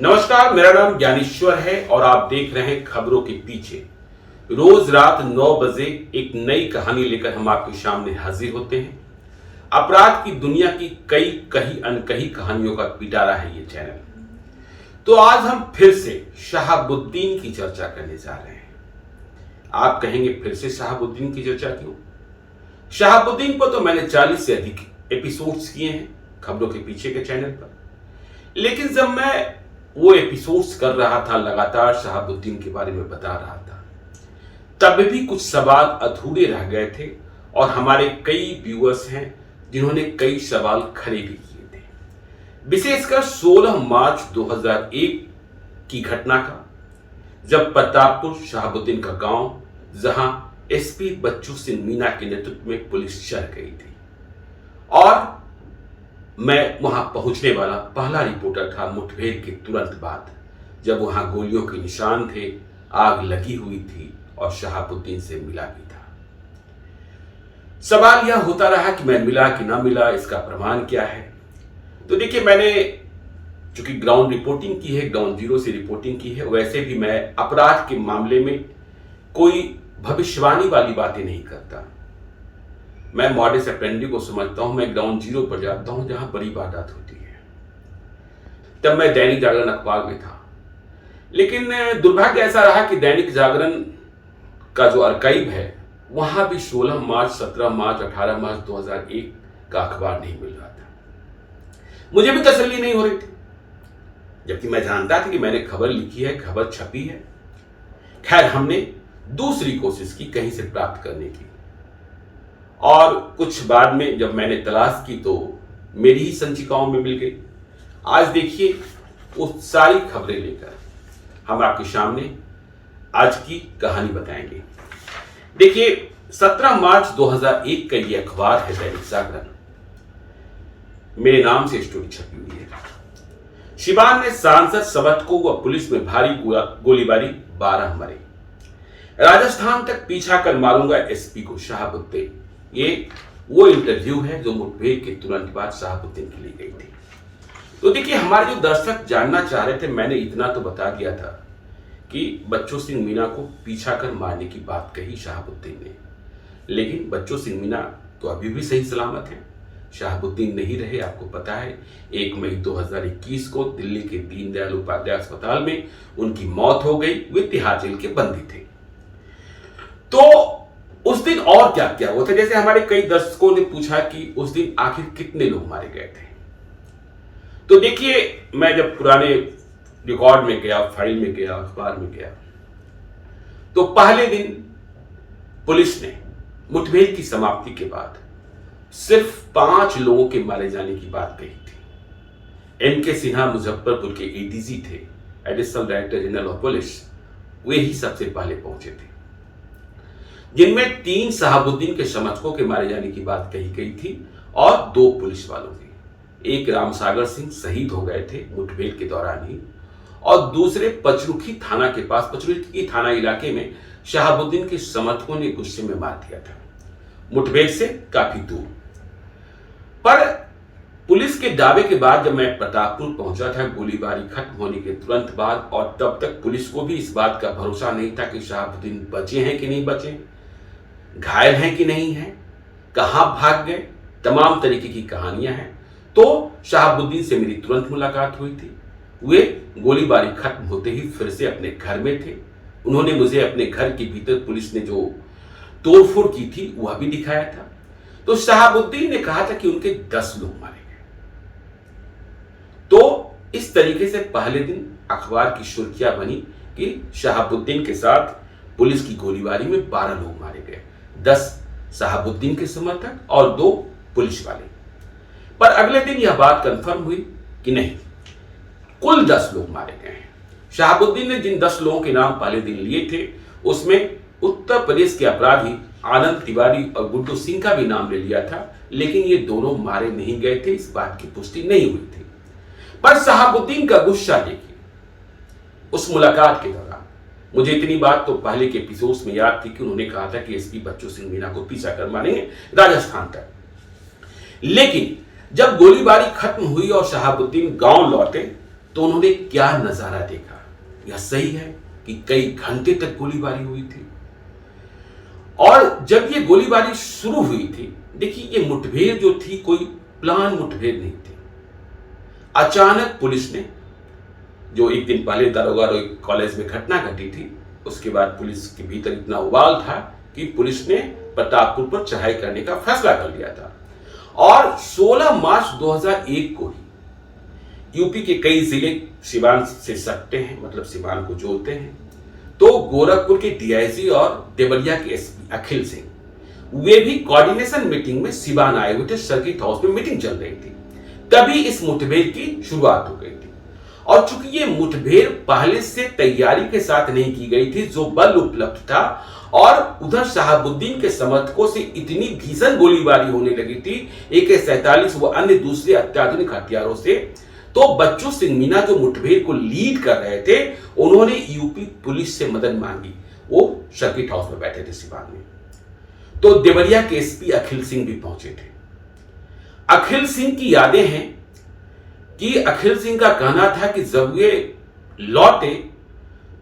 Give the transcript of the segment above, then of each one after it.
नमस्कार, मेरा नाम ज्ञानेश्वर है और आप देख रहे हैं खबरों के पीछे। रोज रात 9 बजे एक नई कहानी लेकर हम आपके सामने हाजिर होते हैं। अपराध की दुनिया की कई कही अनकही कहानियों का पिटारा है ये चैनल। तो आज हम फिर से शहाबुद्दीन की चर्चा करने जा रहे हैं। आप कहेंगे फिर से शहाबुद्दीन की चर्चा क्यों? शहाबुद्दीन पर तो मैंने 40 से अधिक एपिसोड्स किए हैं खबरों के पीछे के चैनल पर, लेकिन जब मैं वो एपिसोड्स कर रहा था, लगातार शहाबुद्दीन के बारे में बता रहा था, तब भी कुछ सवाल अधूरे रह गए थे और हमारे कई व्यूअर्स हैं जिन्होंने कई सवाल खड़े भी किए थे। विशेषकर 16 मार्च 2001 की घटना का, जब प्रतापपुर शहाबुद्दीन का गांव, जहां एसपी बच्चू सिंह मीना के नेतृत्व में पुलिस चढ़ गई थी और मैं वहां पहुंचने वाला पहला रिपोर्टर था मुठभेड़ के तुरंत बाद, जब वहां गोलियों के निशान थे, आग लगी हुई थी और शहाबुद्दीन से मिला भी था। सवाल यह होता रहा कि मैं मिला कि ना मिला, इसका प्रमाण क्या है। तो देखिए, मैंने चूंकि ग्राउंड रिपोर्टिंग की है, ग्राउंड जीरो से रिपोर्टिंग की है, वैसे भी मैं अपराध के मामले में कोई भविष्यवाणी वाली बातें नहीं करता। मैं मॉडस अप्रेंडी को समझता हूं, मैं ग्राउंड जीरो पर जाता हूं जहां बड़ी वारदात होती है। तब मैं दैनिक जागरण अखबार में था, लेकिन दुर्भाग्य ऐसा रहा कि दैनिक जागरण का जो आर्काइव है वहां भी 16 मार्च, 17 मार्च, 18 मार्च 2001 का अखबार नहीं मिल रहा था। मुझे भी तसल्ली नहीं हो रही थी, जबकि मैं जानता था कि मैंने खबर लिखी है, खबर छपी है। खैर, हमने दूसरी कोशिश की कहीं से प्राप्त करने की, और कुछ बाद में जब मैंने तलाश की तो मेरी ही संचिकाओं में मिल गई। आज देखिए, वो सारी खबरें लेकर हम आपके सामने आज की कहानी बताएंगे। देखिए, 17 मार्च 2001 का ये अखबार है दैनिक जागरण। मेरे नाम से स्टोरी छपी हुई है। सिवान में सांसद सबतको व पुलिस में भारी गोलीबारी, 12 मरे। राजस्थान तक पीछा कर मारूंगा एसपी को, शहाबुद्दीन। ये वो इंटरव्यू है जो मुठभेड़ के तुरंत बाद शहाबुद्दीन की ली गई थी। तो देखिए, हमारे जो दर्शक जानना चाह रहे थे, मैंने इतना तो बता दिया था कि बच्चू सिंह मीना को पीछा कर मारने की बात कही शहाबुद्दीन ने, लेकिन बच्चू सिंह मीना तो अभी भी सही सलामत है। शहाबुद्दीन नहीं रहे, आपको पता है। 1 मई 2021 को दिल्ली के दीनदयाल उपाध्याय अस्पताल में उनकी मौत हो गई। वे तिहाड़ जेल के बंदी थे। तो उस दिन और क्या क्या हुआ था? जैसे हमारे कई दर्शकों ने पूछा कि उस दिन आखिर कितने लोग मारे गए थे। तो देखिए, मैं जब पुराने रिकॉर्ड में गया, फाइल में गया, अखबार में गया, तो पहले दिन पुलिस ने मुठभेड़ की समाप्ति के बाद सिर्फ 5 लोगों के मारे जाने की बात कही थी। एनके सिन्हा मुजफ्फरपुर के एडीजी थे, additional director general of police. वे ही सबसे पहले पहुंचे थे, जिनमें 3 शहाबुद्दीन के समर्थकों के मारे जाने की बात कही गई थी और 2 पुलिस वालों की। एक रामसागर सिंह शहीद हो गए थे मुठभेड़ के दौरान ही, और दूसरे पचरुखी थाना के पास, पचरुखी थाना इलाके में शहाबुद्दीन के समर्थकों ने गुस्से में मार दिया था, मुठभेड़ से काफी दूर। पर पुलिस के दावे के बाद जब मैं प्रतापपुर पहुंचा था, गोलीबारी खत्म होने के तुरंत बाद, और तब तक पुलिस को भी इस बात का भरोसा नहीं था कि शहाबुद्दीन बचे हैं कि नहीं बचे, घायल हैं कि नहीं हैं, कहां भाग गए, तमाम तरीके की कहानियां हैं। तो शहाबुद्दीन से मेरी तुरंत मुलाकात हुई थी। वे गोलीबारी खत्म होते ही फिर से अपने घर में थे। उन्होंने मुझे अपने घर के भीतर पुलिस ने जो तोड़फोड़ की थी वह भी दिखाया था। तो शहाबुद्दीन ने कहा था कि उनके 10 लोग मारे गए। तो इस तरीके से पहले दिन अखबार की सुर्खियां बनी कि शहाबुद्दीन के साथ पुलिस की गोलीबारी में 12 लोग मारे गए, 10 शहाबुद्दीन के समर्थक और 2 पुलिस वाले। पर अगले दिन यह बात कंफर्म हुई कि नहीं, कुल 10 लोग मारे गए हैं। शहाबुद्दीन ने जिन 10 लोगों के नाम पहले दिन लिए थे, उसमें उत्तर प्रदेश के अपराधी आनंद तिवारी और गुड्डू सिंह का भी नाम ले लिया था, लेकिन ये दोनों मारे नहीं गए थे, इस बात की पुष्टि नहीं हुई थी। पर शहाबुद्दीन का गुस्सा देखिए उस मुलाकात के दौरान। मुझे इतनी बात तो पहले के एपिसोड्स में याद थी कि उन्होंने कहा था कि एसपी बच्चू सिंह मीना को पीछा कर मारेंगे राजस्थान तक। लेकिन जब गोलीबारी खत्म हुई और शहाबुद्दीन गांव लौटे तो उन्होंने क्या नजारा देखा। यह सही है कि कई घंटे तक गोलीबारी हुई थी, और जब ये गोलीबारी शुरू हुई थी, देखिए ये मुठभेड़ जो थी कोई प्लान मुठभेड़ नहीं थी। अचानक पुलिस ने, जो एक दिन पहले दारोगा कॉलेज में घटना घटी थी, उसके बाद पुलिस के भीतर इतना उबाल था कि पुलिस ने प्रतापपुर पर चढ़ाई करने का फैसला कर लिया था। और 16 मार्च 2001 को ही यूपी के कई जिले सिवान से सटते हैं, मतलब सिवान को जोड़ते हैं, तो गोरखपुर के डीआईजी और देवरिया के एसपी अखिल सिंह, वे भी कोऑर्डिनेशन मीटिंग में सिवान आए हुए थे। सर्किट हाउस में मीटिंग चल रही थी, तभी इस मुठभेड़ की शुरुआत हो गई थी। और चूंकि ये मुठभेड़ पहले से तैयारी के साथ नहीं की गई थी, जो बल उपलब्ध था, और उधर शहाबुद्दीन के समर्थकों से इतनी भीषण गोलीबारी होने लगी थी AK-47 व अन्य दूसरे अत्याधुनिक हथियारों से, तो बच्चू सिंह मीना जो मुठभेड़ को लीड कर रहे थे, उन्होंने यूपी पुलिस से मदद मांगी। वो सर्किट हाउस में बैठे थे सिवान में, तो देवरिया के एसपी अखिल सिंह भी पहुंचे थे। अखिल सिंह की यादें हैं कि अखिल सिंह का कहना था कि जब वे लौटे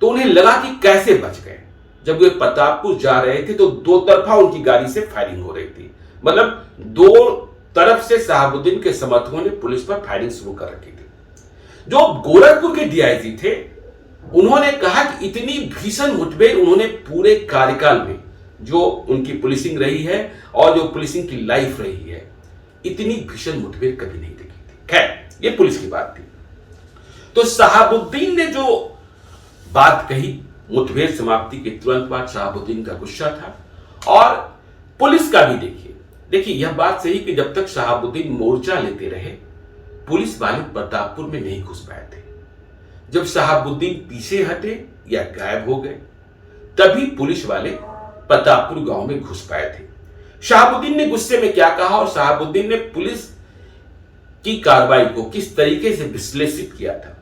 तो उन्हें लगा कि कैसे बच गए। जब वे प्रतापपुर जा रहे थे तो दो तरफा उनकी गाड़ी से फायरिंग हो रही थी, मतलब दो तरफ से शहाबुद्दीन के समर्थकों ने पुलिस पर फायरिंग शुरू कर रखी थी। जो गोरखपुर के डीआईजी थे, उन्होंने कहा कि इतनी भीषण मुठभेड़ उन्होंने पूरे कार्यकाल में जो उनकी पुलिसिंग रही है और जो पुलिसिंग की लाइफ रही है, इतनी भीषण मुठभेड़ कभी नहीं देखी थी। खैर, ये पुलिस की बात थी। तो शहाबुद्दीन ने जो बात कही, मुठभेड़ समाप्ति के तुरंत बाद शहाबुद्दीन का गुस्सा था, और पुलिस का भी देखिए यह बात सही कि जब तक शहाबुद्दीन मोर्चा लेते रहे, पुलिस वाले प्रतापपुर में नहीं घुस पाए थे। जब शहाबुद्दीन पीछे हटे या गायब हो गए, तभी पुलिस वाले प्रतापपुर गांव में घुस पाए थे। शहाबुद्दीन ने गुस्से में क्या कहा और शहाबुद्दीन ने पुलिस की कार्रवाई को किस तरीके से विश्लेषित किया था,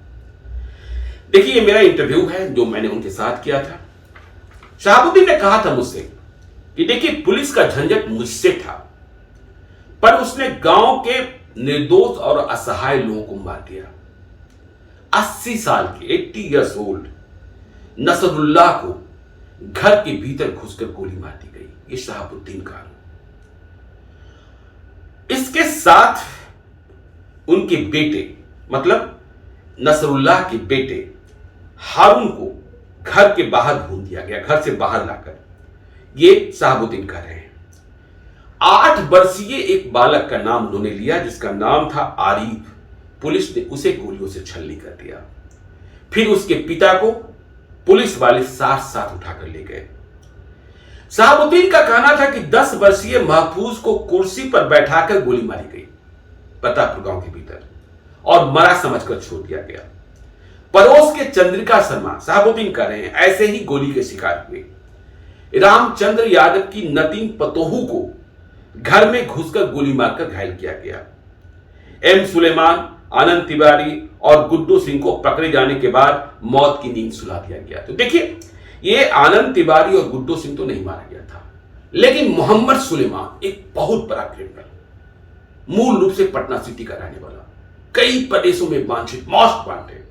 देखिए ये मेरा इंटरव्यू है जो मैंने उनके साथ किया था। शहाबुद्दीन ने कहा था मुझसे कि देखिए पुलिस का झंझट मुझसे था, पर उसने गांव के निर्दोष और असहाय लोगों को मार दिया। 80 साल के 80 इयर्स ओल्ड नसरुल्लाह को घर के भीतर घुसकर गोली मार दी गई। ये शहाबुद्दीन का, इसके साथ उनके बेटे, मतलब नसरुल्लाह के बेटे हारून को घर के बाहर ढूंढ दिया गया, घर से बाहर लाकर। ये शहाबुद्दीन कर रहे हैं। 8 वर्षीय एक बालक का नाम उन्होंने लिया जिसका नाम था आरिफ। पुलिस ने उसे गोलियों से छलनी कर दिया। फिर उसके पिता को पुलिस वाले साथ साथ उठाकर ले गए। शहाबुद्दीन का कहना था कि 10 वर्षीय महफूज को कुर्सी पर बैठाकर गोली मारी गई प्रतापपुर गांव के भीतर, और मरा समझकर छोड़ दिया गया। पड़ोस के चंद्रिका शर्मा, शहाबुद्दीन कह रहे हैं, ऐसे ही गोली के शिकार हुए। रामचंद्र यादव की नतीन पतोहू को घर में घुसकर गोली मारकर घायल किया गया। एम सुलेमान, आनंद तिवारी और गुड्डू सिंह को पकड़े जाने के बाद मौत की नींद सुला दिया गया। तो देखिए, ये आनंद तिवारी और गुड्डू सिंह तो नहीं मारा गया था, लेकिन मोहम्मद सुलेमान एक बहुत बड़ा क्रिमिनल, मूल रूप से पटना सिटी का रहने वाला, कई प्रदेशों में वांछित, मोस्ट वांटेड,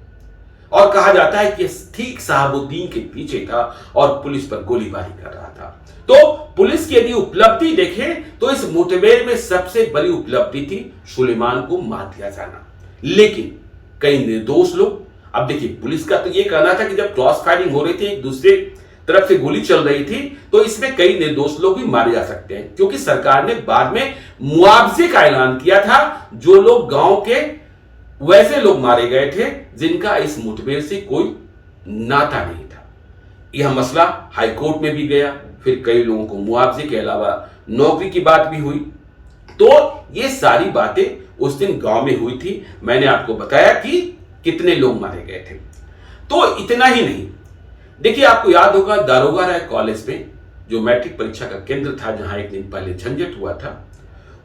और कहा जाता है कि ठीक शहाबुद्दीन के पीछे था और पुलिस पर गोलीबारी कर रहा था। तो पुलिस की यदि उपलब्धि देखें तो इस मुठभेड़ में सबसे बड़ी उपलब्धि थी सुलेमान को मार दिया जाना। लेकिन कई निर्दोष लोग, अब देखिए पुलिस का तो यह कहना था कि जब क्रॉस फायरिंग हो रही थी, एक दूसरे तरफ से गोली चल रही थी, तो इसमें कई निर्दोष लोग भी मारे जा सकते हैं, क्योंकि सरकार ने बाद में मुआवजे का ऐलान किया था। जो लोग गांव के वैसे लोग मारे गए थे जिनका इस मुठभेड़ से कोई नाता नहीं था। यह मसला हाईकोर्ट में भी गया, फिर कई लोगों को मुआवजे के अलावा नौकरी की बात भी हुई। तो ये सारी बातें उस दिन गांव में हुई थी। मैंने आपको बताया कि कितने लोग मारे गए थे। तो इतना ही नहीं, देखिए आपको याद होगा दारोगा राय कॉलेज में जो मैट्रिक परीक्षा का केंद्र था, जहां एक दिन पहले झंझट हुआ था,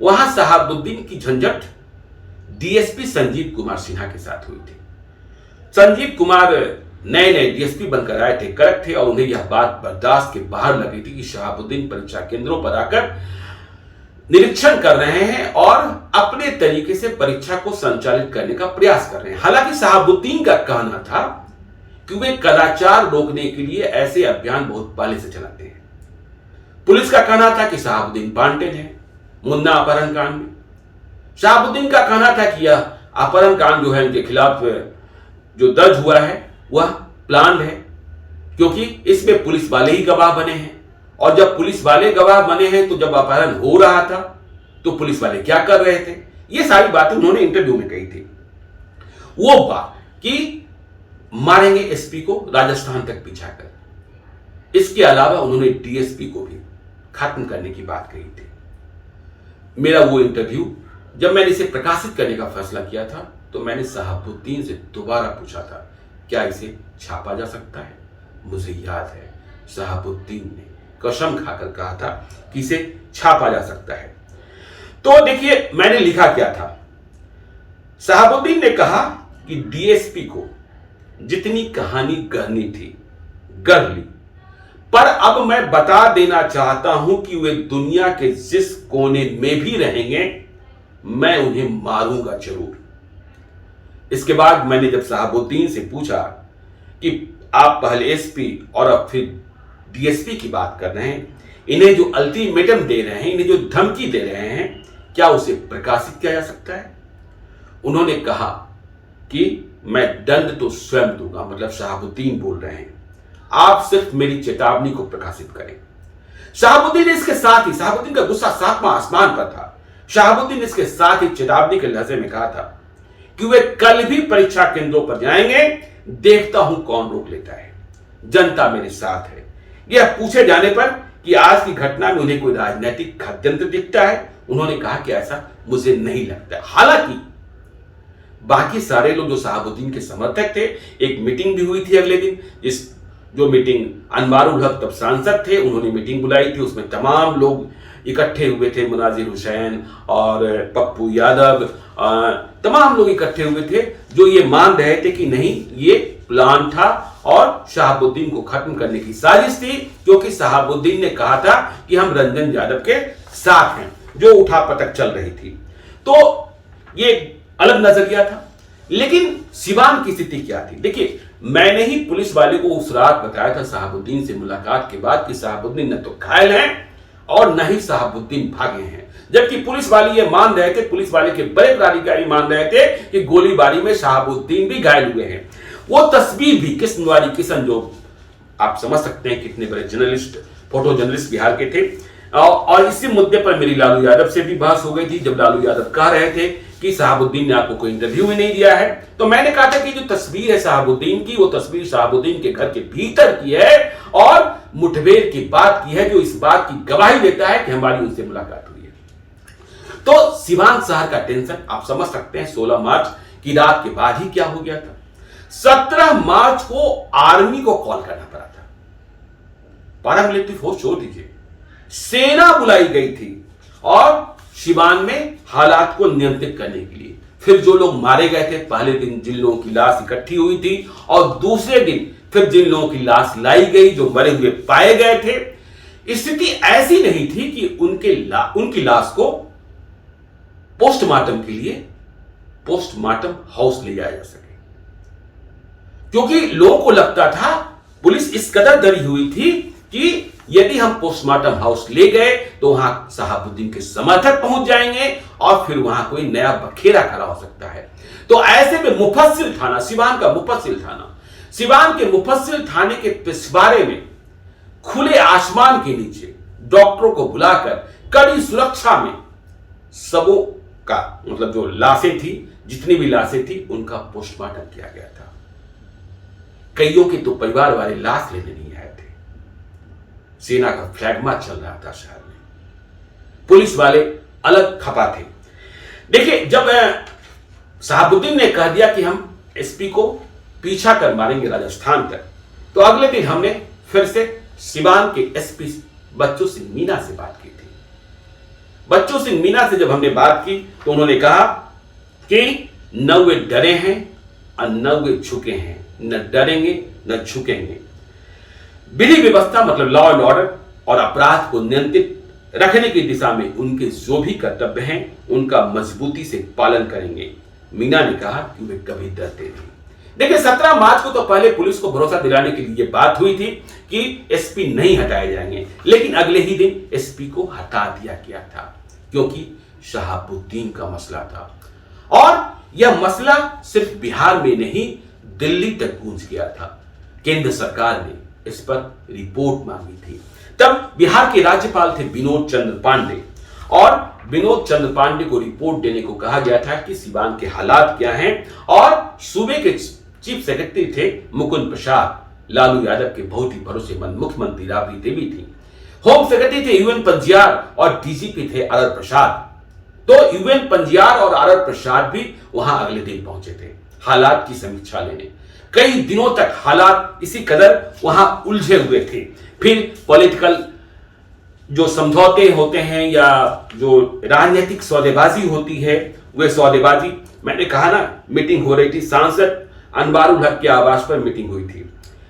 वहां शहाबुद्दीन की झंझट डीएसपी संजीव कुमार सिन्हा के साथ हुई थी। संजीव कुमार नए नए डीएसपी बनकर आए थे, कड़क थे, और उन्हें यह बात बर्दाश्त के बाहर लगी थी कि शहाबुद्दीन परीक्षा केंद्रों पर आकर निरीक्षण कर रहे हैं और अपने तरीके से परीक्षा को संचालित करने का प्रयास कर रहे हैं। हालांकि शहाबुद्दीन का कहना था कि वे कदाचार रोकने के लिए ऐसे अभियान बहुत पहले से चलाते हैं। पुलिस का कहना था कि शहाबुद्दीन वांटेड है मुन्ना अपहरण कांड में। शहाबुद्दीन का कहना था कि यह अपहरण कांड जो है उनके खिलाफ जो दर्ज हुआ है वह प्लान है, क्योंकि इसमें पुलिस वाले ही गवाह बने हैं। और जब पुलिस वाले गवाह बने हैं तो जब अपहरण हो रहा था तो पुलिस वाले क्या कर रहे थे, ये सारी बातें उन्होंने इंटरव्यू में कही थी। वो बात कि मारेंगे एसपी को राजस्थान तक पीछा कर। इसके अलावा उन्होंने डीएसपी को भी खत्म करने की बात कही थी। मेरा वो इंटरव्यू जब मैंने इसे प्रकाशित करने का फैसला किया था तो मैंने शहाबुद्दीन से दोबारा पूछा था क्या इसे छापा जा सकता है। मुझे याद है शहाबुद्दीन ने कसम खाकर कहा था कि इसे छापा जा सकता है। तो देखिए मैंने लिखा क्या था। शहाबुद्दीन ने कहा कि डीएसपी को जितनी कहानी गढ़नी थी गढ़ ली, पर अब मैं बता देना चाहता हूं कि वे दुनिया के जिस कोने में भी रहेंगे मैं उन्हें मारूंगा जरूर। इसके बाद मैंने जब शहाबुद्दीन से पूछा कि आप पहले एसपी और अब फिर डीएसपी की बात कर रहे हैं, इन्हें जो अल्टीमेटम दे रहे हैं, इन्हें जो धमकी दे रहे हैं, क्या उसे प्रकाशित किया जा सकता है? उन्होंने कहा कि मैं दंड तो स्वयं दूंगा, मतलब शहाबुद्दीन बोल रहे हैं, आप सिर्फ मेरी चेतावनी को प्रकाशित करें। शहाबुद्दीन इसके साथ ही, शहाबुद्दीन का गुस्सा सातवां आसमान पर था। शहाबुद्दीन इसके साथ ही चेतावनी के लहजे में कहा था कि वे कल भी परीक्षा केंद्रों पर जाएंगे, देखता हूं कौन रोक लेता है, जनता मेरे साथ है। यह पूछे जाने पर कि आज की घटना में उन्हें कोई राजनीतिक षड्यंत्र दिखता है, उन्होंने कहा कि ऐसा मुझे नहीं लगता। हालांकि बाकी सारे लोग जो शहाबुद्दीन के समर्थक थे, एक मीटिंग भी हुई थी अगले दिन, जो मीटिंग अनवारुल हक तब सांसद थे, उन्होंने मीटिंग बुलाई थी, उसमें तमाम लोग इकट्ठे हुए थे, मुनाजिर हुसैन और पप्पू यादव, तमाम लोग इकट्ठे हुए थे जो ये मान रहे थे कि नहीं ये प्लान था और शहाबुद्दीन को खत्म करने की साजिश थी, क्योंकि शहाबुद्दीन ने कहा था कि हम रंजन यादव के साथ हैं, जो उठापटक चल रही थी। तो ये अलग नजरिया था। लेकिन सिवान की स्थिति क्या थी? देखिए मैंने ही पुलिस वाले को उस रात बताया था शहाबुद्दीन से मुलाकात के बाद कि शहाबुद्दीन न तो घायल है और न ही शहाबुद्दीन भागे हैं, जबकि पुलिस वाले ये मान रहे थे, पुलिस वाले के बड़े पदाधिकारी मान रहे थे कि गोलीबारी में शहाबुद्दीन भी घायल हुए हैं। वो तस्वीर भी किशन, जो आप समझ सकते हैं कितने बड़े जर्नलिस्ट, फोटो जर्नलिस्ट बिहार के थे, और इसी मुद्दे पर मेरी लालू यादव से भी बहस हो गई थी, जब लालू यादव कह रहे थे कि शहाबुद्दीन ने आपको कोई इंटरव्यू ही नहीं दिया है। तो मैंने कहा था कि जो तस्वीर है शहाबुद्दीन की, वो तस्वीर शहाबुद्दीन के घर के भीतर की है और मुठभेड़ की बात की है, जो इस बात की गवाही देता है कि हमारी उनसे मुलाकात हुई है। तो सिवान शहर का टेंशन आप समझ सकते हैं। 16 मार्च की रात के बाद ही क्या हो गया था। 17 मार्च को आर्मी को कॉल करना पड़ा था। पैरामिलिट्री फोर्स छोड़ दीजिए, सेना बुलाई गई थी और सिवान में हालात को नियंत्रित करने के लिए। फिर जो लोग मारे गए थे, पहले दिन जिन लोगों की लाश इकट्ठी हुई थी और दूसरे दिन फिर जिन लोगों की लाश लाई गई, जो मरे हुए पाए गए थे, स्थिति ऐसी नहीं थी कि उनकी लाश को पोस्टमार्टम के लिए पोस्टमार्टम हाउस ले जाया जा सके, क्योंकि लोगों को लगता था, पुलिस इस कदर डरी हुई थी कि यदि हम पोस्टमार्टम हाउस ले गए तो वहां शहाबुद्दीन के समर्थक पहुंच जाएंगे और फिर वहां कोई नया बखेरा खड़ा हो सकता है। तो ऐसे में मुफस्सिल थाना, सिवान का मुफस्सिल थाना, सिवान के मुफस्सिल थाने के पिछवाड़े में खुले आसमान के नीचे डॉक्टरों को बुलाकर कड़ी सुरक्षा में सबों का, मतलब जो लाशें थी, जितनी भी लाशें थी, उनका पोस्टमार्टम किया गया था। कईयों के तो परिवार वाले लाश लेने नहीं आए थे। सेना का फ्लैग मार्च चल रहा था शहर में, पुलिस वाले अलग खपा थे। देखिए जब शहाबुद्दीन ने कह दिया कि हम एसपी को पीछा कर मारेंगे राजस्थान तक, तो अगले दिन हमने फिर से सिवान के एसपी बच्चू सिंह मीना से बात की थी। बच्चू सिंह मीना से जब हमने बात की तो उन्होंने कहा कि न वे डरे हैं और न वे झुके हैं, न डरेंगे न झुकेंगे। विधि व्यवस्था, मतलब लॉ एंड ऑर्डर और अपराध को नियंत्रित रखने की दिशा में उनके जो भी कर्तव्य हैं उनका मजबूती से पालन करेंगे। मीना ने कहा कि वे कभी डरते नहीं। देखिए 17 मार्च को तो पहले पुलिस को भरोसा दिलाने के लिए बात हुई थी कि एसपी नहीं हटाए जाएंगे, लेकिन अगले ही दिन एसपी को हटा दिया गया था क्योंकि शहाबुद्दीन का मसला था। और यह मसला सिर्फ बिहार में नहीं दिल्ली तक गूंज गया था। केंद्र सरकार ने इस पर रिपोर्ट मांगी थी। तब बिहार के राज्यपाल थे विनोद चंद्र पांडे और विनोद चंद्र पांडे को रिपोर्ट देने को कहा गया था कि सीवान के हालात क्या हैं। और सूबे के चीफ सेक्रेटरी थे मुकुंद प्रसाद, लालू यादव के बहुत ही भरोसेमंद मुख्यमंत्री राबड़ी देवी थी। होम सेक्रेटरी थे यूएन पंजियार और डीजीपी थे आर प्रसाद। तो यूएन पंजियार और आर प्रसाद भी वहां अगले दिन पहुंचे थे हालात की समीक्षा लेने। कई दिनों तक हालात इसी कदर वहां उलझे हुए थे। फिर पॉलिटिकल जो समझौते होते हैं या जो राजनीतिक सौदेबाजी होती है वह सौदेबाजी, मैंने कहा ना मीटिंग हो रही थी, सांसद अनवारुल हक के आवास पर मीटिंग हुई थी।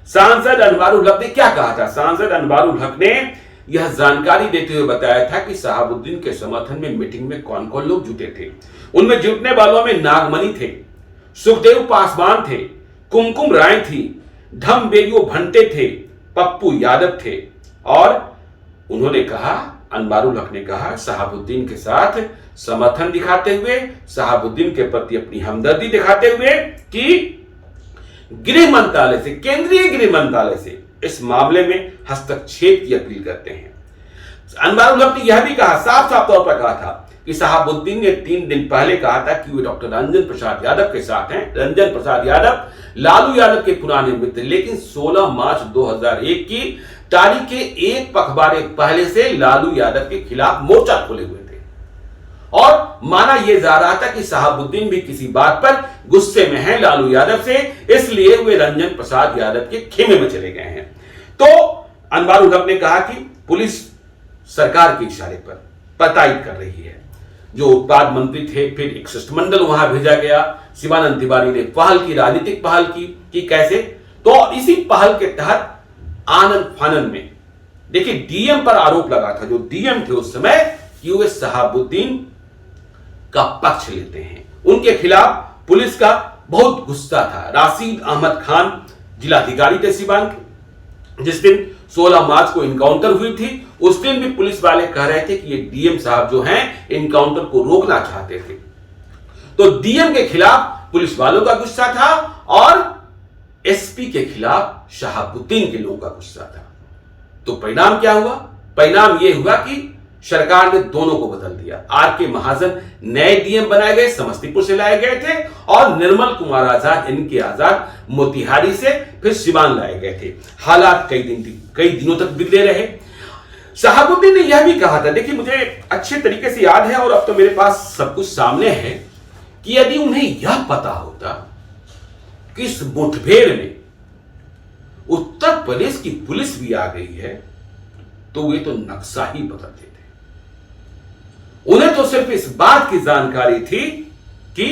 सांसद अनवारुल हक ने क्या कहा था? सांसद अनवारुल हक ने यह जानकारी देते हुए बताया था कि शहाबुद्दीन के समर्थन में मीटिंग में कौन कौन लोग जुटे थे। उनमें जुटने वालों में नागमणि थे, सुखदेव पासवान थे, कुमकुम राय थी, धम बेरियो भंटे थे, पप्पू यादव थे। और उन्होंने कहा, अनवारुल हक ने कहा, शहाबुद्दीन के साथ समर्थन दिखाते हुए, शहाबुद्दीन के प्रति अपनी हमदर्दी दिखाते हुए कि गृह मंत्रालय से, केंद्रीय गृह मंत्रालय से इस मामले में हस्तक्षेप की अपील करते हैं। अनवारुल हक ने यह भी कहा, साफ साफ तौर पर कहा था कि शहाबुद्दीन ने 3 दिन पहले कहा था कि वे डॉक्टर रंजन प्रसाद यादव के साथ हैं। रंजन प्रसाद यादव लालू यादव के पुराने मित्र, लेकिन 16 मार्च 2001 की तारीख के एक पखवाड़े पहले से लालू यादव के खिलाफ मोर्चा खोले हुए थे और माना यह जा रहा था कि शहाबुद्दीन भी किसी बात पर गुस्से में है लालू यादव से, इसलिए वे रंजन प्रसाद यादव के खेमे में चले गए हैं। तो अनवारुल हक ने कहा कि पुलिस सरकार के इशारे पर पताई कर रही है। जो उत्पाद मंत्री थे, फिर एक शिष्टमंडल वहां भेजा गया। शिवानंद तिवारी ने पहल की, राजनीतिक पहल की कि कैसे, तो इसी पहल के तहत आनंद फानंद में देखिए डीएम पर आरोप लगा था, जो डीएम थे उस समय, कि वे शहाबुद्दीन का पक्ष लेते हैं। उनके खिलाफ पुलिस का बहुत गुस्सा था। राशिद अहमद खान जिलाधिकारी थे सिवान के। जिस दिन 16 मार्च को इनकाउंटर हुई थी, उस दिन भी पुलिस वाले कह रहे थे कि ये डीएम साहब जो हैं इनकाउंटर को रोकना चाहते थे। तो डीएम के खिलाफ पुलिस वालों का गुस्सा था और एसपी के खिलाफ शहाबुद्दीन के लोगों का गुस्सा था। तो परिणाम क्या हुआ? परिणाम यह हुआ कि सरकार ने दोनों को बदल दिया। आर के महाजन नए डीएम बनाए गए, समस्तीपुर से लाए गए थे, और निर्मल कुमार आजाद, इनके आजाद मोतिहारी से फिर सिवान लाए गए थे। हालात कई दिनों तक बिगड़े रहे। शहाबुद्दीन ने यह भी कहा था, देखिए मुझे अच्छे तरीके से याद है और अब तो मेरे पास सब कुछ सामने है, कि यदि उन्हें यह पता होता कि इस मुठभेड़ में उत्तर प्रदेश की पुलिस भी आ गई है, तो वे तो नक्शा ही बदल देते। उन्हें तो सिर्फ इस बात की जानकारी थी कि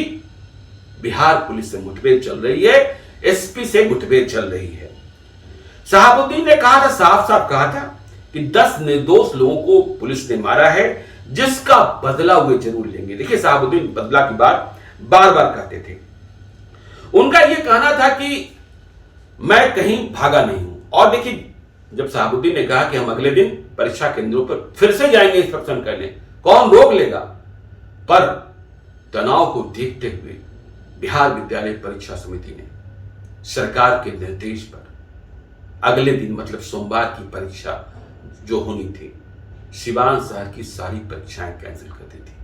बिहार पुलिस से मुठभेड़ चल रही है, एसपी से मुठभेड़ चल रही है। शहाबुद्दीन ने कहा था, साफ साफ कहा था कि 10 निर्दोष लोगों को पुलिस ने मारा है, जिसका बदला वे जरूर लेंगे। देखिए शहाबुद्दीन बदला की बात बार बार कहते थे। उनका यह कहना था कि मैं कहीं भागा नहीं हूं। और देखिए जब शहाबुद्दीन ने कहा कि हम अगले दिन परीक्षा केंद्रों पर फिर से जाएंगे इंस्पेक्शन करने, कौन रोक लेगा? पर तनाव को देखते हुए बिहार विद्यालय परीक्षा समिति ने सरकार के निर्देश पर अगले दिन, मतलब सोमवार की परीक्षा जो होनी थी, सिवान शहर की सारी परीक्षाएं कैंसिल कर दी थी।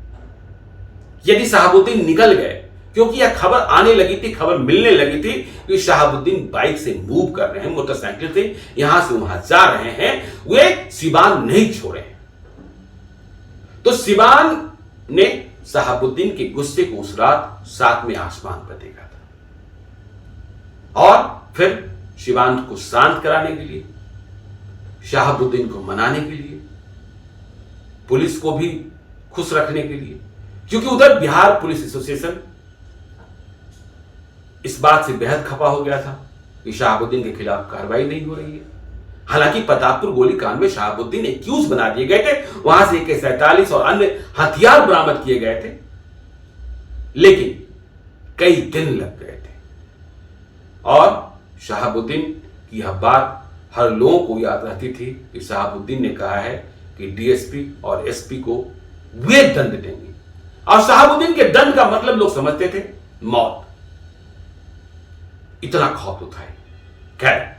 यदि शहाबुद्दीन निकल गए, क्योंकि यह खबर आने लगी थी, खबर मिलने लगी थी कि शहाबुद्दीन बाइक से मूव कर रहे हैं, मोटरसाइकिल से यहां से वहां जा रहे हैं, वे सिवान नहीं छोड़े। तो सिवान ने शहाबुद्दीन के गुस्से को उस रात 7वें आसमान पर देखा था और फिर सिवान को शांत कराने के लिए, शहाबुद्दीन को मनाने के लिए, पुलिस को भी खुश रखने के लिए, क्योंकि उधर बिहार पुलिस एसोसिएशन इस बात से बेहद खपा हो गया था कि शहाबुद्दीन के खिलाफ कार्रवाई नहीं हो रही है। हालांकि प्रतापपुर गोलीकांड में शहाबुद्दीन एक्यूज बना दिए गए थे, वहां से AK-47 और अन्य हथियार बरामद किए गए थे, लेकिन कई दिन लग गए थे। और शहाबुद्दीन की यह बात हर लोगों को याद रहती थी कि शहाबुद्दीन ने कहा है कि DSP और SP को वे दंड देंगे, और शहाबुद्दीन के दंड का मतलब लोग समझते थे मौत। इतना खौफ तो था। खैर,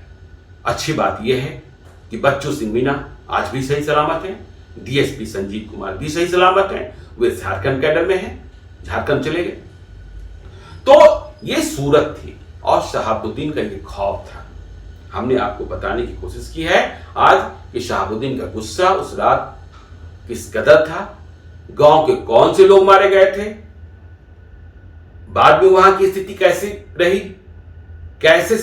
अच्छी बात यह है कि बच्चू सिंह मीना आज भी सही सलामत है, DSP संजीव कुमार भी सही सलामत है, वे झारखंड कैडर में हैं, झारखंड चले गए। तो ये सूरत थी और शहाबुद्दीन का ये खौफ था। हमने आपको बताने की कोशिश की है आज कि शहाबुद्दीन का गुस्सा उस रात किस कदर था, गांव के कौन से लोग मारे गए थे, बाद में वहां की स्थिति कैसी रही, कैसे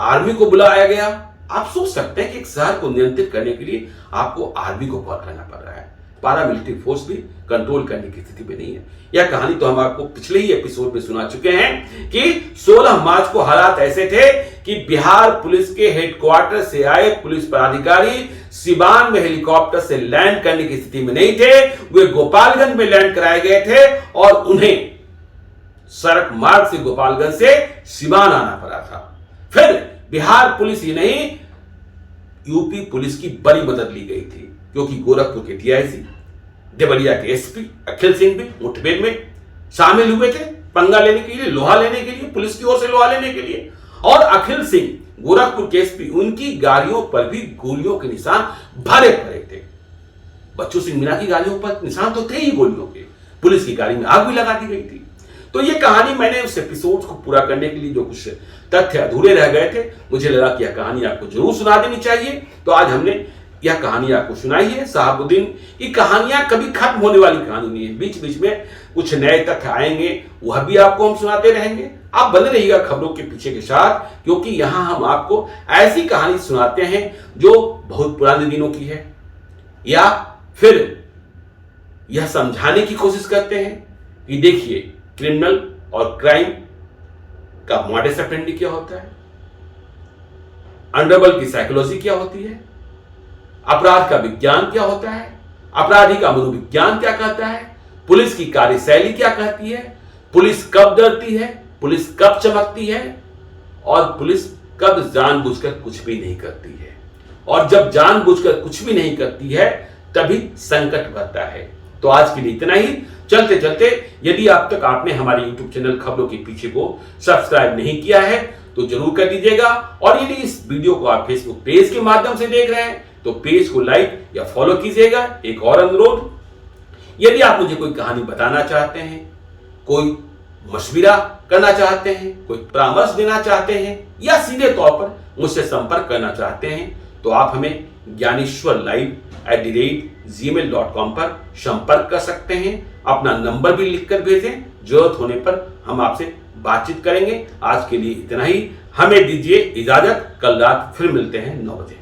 आर्मी को बुलाया गया। आप सोच सकते हैं कि एक शहर को नियंत्रित करने के लिए आपको आर्मी को कॉल करना पड़ रहा है, पारामिलिट्री फोर्स भी कंट्रोल करने की स्थिति में नहीं है। यह कहानी तो हम आपको पिछले ही एपिसोड में सुना चुके हैं कि 16 मार्च को हालात ऐसे थे कि बिहार पुलिस के हेडक्वार्टर से आए पुलिस पदाधिकारी सिवान में हेलीकॉप्टर से लैंड करने की स्थिति में नहीं थे, वे गोपालगंज में लैंड कराए गए थे और उन्हें सड़क मार्ग से गोपालगंज से सिवान आना पड़ा था। फिर बिहार पुलिस ही नहीं, यूपी पुलिस की बड़ी मदद ली गई थी, क्योंकि गोरखपुर के DIC, देवरिया के SP अखिल सिंह भी मुठभेड़ में शामिल हुए थे, पंगा लेने के लिए, लोहा लेने के लिए, पुलिस की ओर से लोहा लेने के लिए। और अखिल सिंह गोरखपुर के SP, उनकी गाड़ियों पर भी गोलियों के निशान भरे पड़े थे। बच्चू सिंह मीना की गाड़ियों पर निशान तो थे ही गोलियों के, पुलिस की गाड़ी में आग भी लगा दी गई थी। तो ये कहानी मैंने उस एपिसोड को पूरा करने के लिए जो कुछ तथ्य अधूरे रह गए थे, मुझे लगा कि यह कहानी आपको जरूर सुना देनी चाहिए, तो आज हमने यह कहानी आपको सुनाई है। शहाबुद्दीन की कहानियां कभी खत्म होने वाली कहानी नहीं है, बीच बीच में कुछ नए तथ्य आएंगे, वह भी आपको हम सुनाते रहेंगे। आप बने रहिएगा खबरों के पीछे के साथ, क्योंकि यहां हम आपको ऐसी कहानी सुनाते हैं जो बहुत पुराने दिनों की है, या फिर यह समझाने की कोशिश करते हैं कि देखिए क्रिमिनल और क्राइम का मॉडस ऑपरेंडी क्या होता है, अंडरवर्ल्ड की साइकोलॉजी क्या होती है, अपराध का विज्ञान क्या होता है, अपराधी का मनोविज्ञान क्या कहता है, पुलिस की कार्यशैली क्या कहती है, पुलिस कब डरती है, पुलिस कब चमकती है, और पुलिस कब जानबूझकर कुछ भी नहीं करती है, और जब जानबूझकर कुछ भी नहीं करती है तभी संकट बढ़ता है। तो आज के लिए इतना ही। चलते चलते यदि अब तक आपने हमारे YouTube चैनल खबरों के पीछे को सब्सक्राइब नहीं किया है तो जरूर कर दीजिएगा, और यदि इस वीडियो को आप Facebook पेज के माध्यम से देख रहे हैं तो पेज को लाइक या फॉलो कीजिएगा। एक और अनुरोध, यदि आप मुझे कोई कहानी बताना चाहते हैं, कोई मशविरा करना चाहते हैं, कोई परामर्श देना चाहते हैं, या सीधे तौर पर मुझसे संपर्क करना चाहते हैं, तो आप हमें gyaneshwarlive@gmail.com पर संपर्क कर सकते हैं। अपना नंबर भी लिखकर भेजें, जरूरत होने पर हम आपसे बातचीत करेंगे। आज के लिए इतना ही, हमें दीजिए इजाजत, कल रात फिर मिलते हैं 9 बजे।